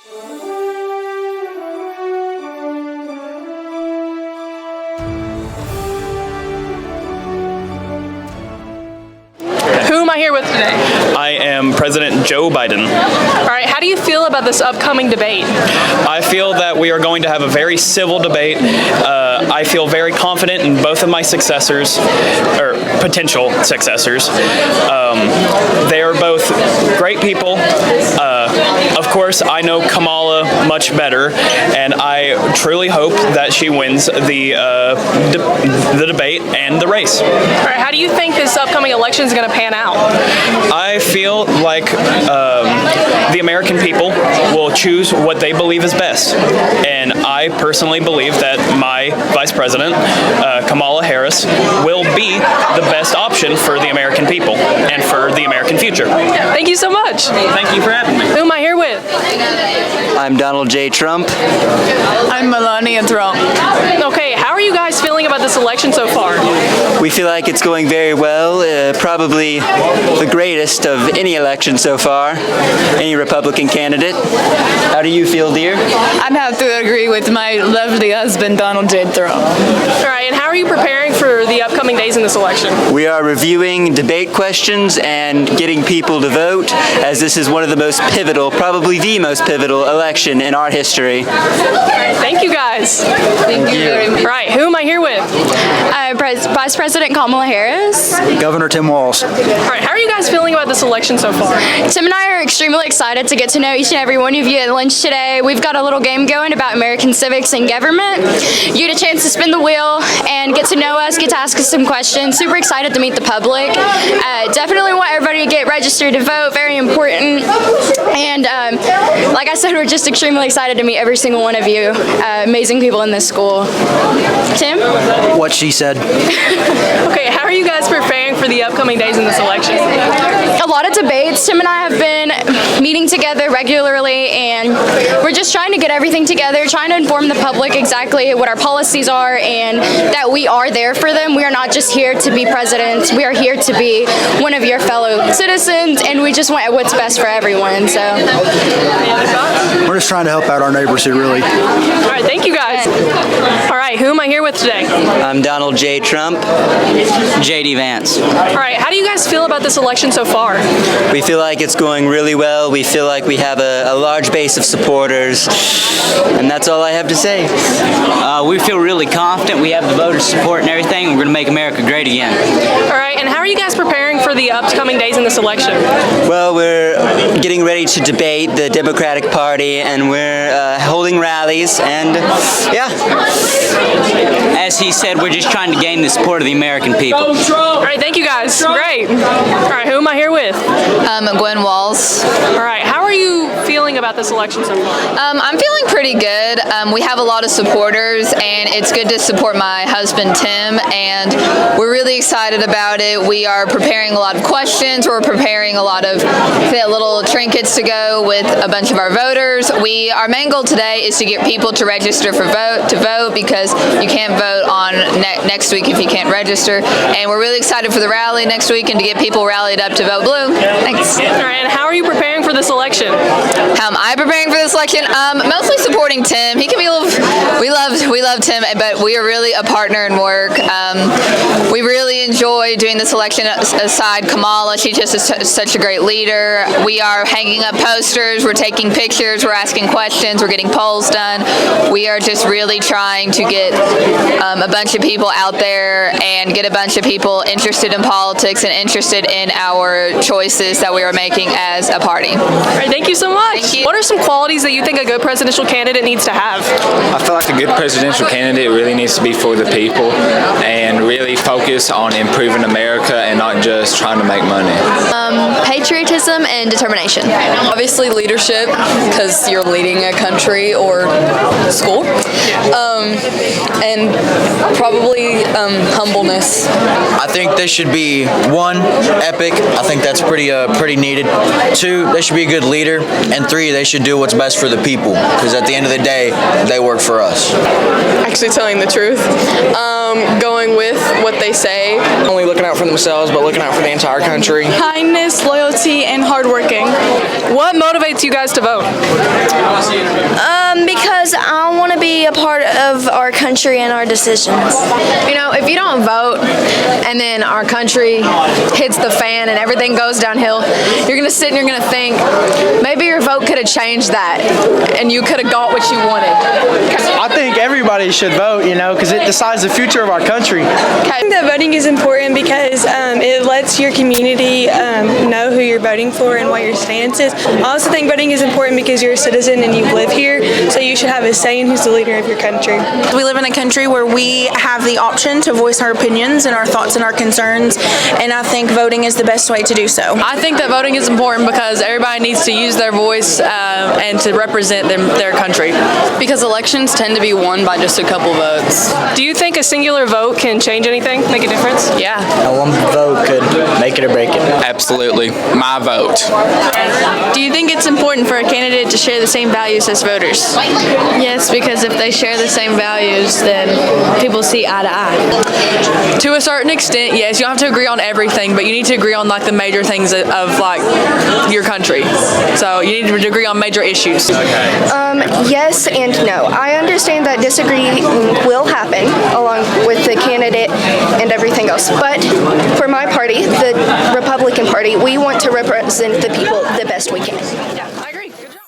Who am I here with today? I am President Joe Biden. All right, how do you feel about this upcoming debate? I feel that we are going to have a very civil debate. I feel very confident in both of my successors, or potential successors. They are both great people. Of course, I know Kamala much better, and I truly hope that she wins the debate and the race. All right, how do you think this upcoming election is going to pan out? I feel like the American people will choose what they believe is best. And I personally believe that my Vice President, Kamala Harris, will be the best option for the American people and for the American future. Thank you so much. Thank you for having me. Who am I here with? I'm Donald J. Trump. I'm Melania Trump. Okay, how are you guys feeling about this election so far? We feel like it's going very well, probably the greatest of any election so far, any Republican candidate. How do you feel, dear? I'd have to agree with my lovely husband, Donald J. Trump. All right, and how are you preparing for the upcoming days in this election? We are reviewing debate questions and getting people to vote, as this is one of the most pivotal, probably the most pivotal election in our history. All right, thank you guys. Thank you very much. All right, who am I here with? Vice President Kamala Harris. Governor Tim Walz. All right, how are you guys feeling about this election so far? Tim and I are extremely excited to get to know each and every one of you at lunch today. We've got a little game going about American civics and government. You get a chance to spin the wheel and get to know us, get to ask us some questions. Super excited to meet the public. Definitely want everybody to get registered to vote, very important. And like I said, we're just extremely excited to meet every single one of you. Amazing people in this school. Tim? What she said. Okay, how are you guys preparing for the upcoming days in this election? A lot of debates. Tim and I have been meeting together regularly, and we're just trying to get everything together, trying to inform the public exactly what our policies are and that we are there for them. We are not just here to be presidents. We are here to be one of your fellow citizens, and we just want what's best for everyone. So, Any other thoughts? We're just trying to help out our neighbors here, really. All right, thank you guys. All right, who am I here with today? I'm Donald J. Trump. J.D. Vance. All right, how do you guys feel about this election so far? We feel like it's going really well. We feel like we have a large base of supporters, and that's all I have to say. We feel really confident. We have the voter support and everything. We're going to make America great again. All right, and how are you guys preparing for the upcoming days in this election? Well, we're getting ready to debate the Democratic Party, and we're holding rallies, and yeah. As he said, we're just trying to gain the support of the American people. All right, thank you guys. Great. All right, who am I here with? Gwen Walz. All right, how are you feeling about this election so far? I'm feeling pretty good. We have a lot of supporters, and it's good to support my husband, Tim, and we're really excited about it. We are preparing a lot of questions. We're preparing a lot of little trinkets to go with a bunch of our voters. Our main goal today is to get people to register to vote because you can't vote on next week if you can't register. And we're really excited for the rally next week and to get people rallied up to vote blue. Thanks. All right, and how are you preparing for this election? How am I preparing for this election? Mostly supporting Tim. He can be a little. We love Tim, but we are really a partner in work. We really enjoy doing this election aside Kamala. She just is such a great leader. We are hanging up posters. We're taking pictures. We're asking questions. We're getting polls done. We are just really trying to get a bunch of people out there and get a bunch of people interested in politics and interested in our choices that we are making as a party. All right, thank you so much. Thank you. What are some qualities that you think a good presidential candidate needs to have? I feel like a good presidential candidate really needs to be for the people and really focus on improving America and not just trying to make money. Patriotism and determination. Obviously leadership, because you're leading a country or school. And probably humbleness. I think they should be, one, epic. I think that's pretty needed. Two, they should be a good leader. And three, disagree, they should do what's best for the people, because at the end of the day, they work for us. Actually telling the truth. Going with what they say. Only looking out for themselves, but looking out for the entire country. Kindness, loyalty, and hardworking. What motivates you guys to vote? Because I want to be a part of our country and our decisions. You know, if you don't vote and then our country hits the fan and everything goes downhill, you're going to sit and you're going to think, maybe your vote could have changed that and you could have got what you wanted. I think everybody should vote, you know, because it decides the future of our country. I think that voting is important because it lets your community know who you're voting for and what your stance is. I also think voting is important because you're a citizen and you live here, so you should have a say in who's the leader of your country. We live in a country where we have the option to voice our opinions and our thoughts and our concerns, and I think voting is the best way to do so. I think that voting is important because everybody needs to use their voice and to represent their country. Because elections tend to be won by just a couple votes. Do you think a singular vote can change anything, make a difference? Yeah. One vote could make it or break it. Absolutely. My vote. Do you think it's important for a candidate to share the same values as voters? Yes, because if they share the same values, then people see eye to eye. To a certain extent, yes. You don't have to agree on everything, but you need to agree on like the major things of like your country. So you need to agree on major issues. Yes and no. I understand that disagreeing will happen along with the candidate and everything else. But for my party, the Republican Party, we want to represent the people the best we can. I agree. Good job.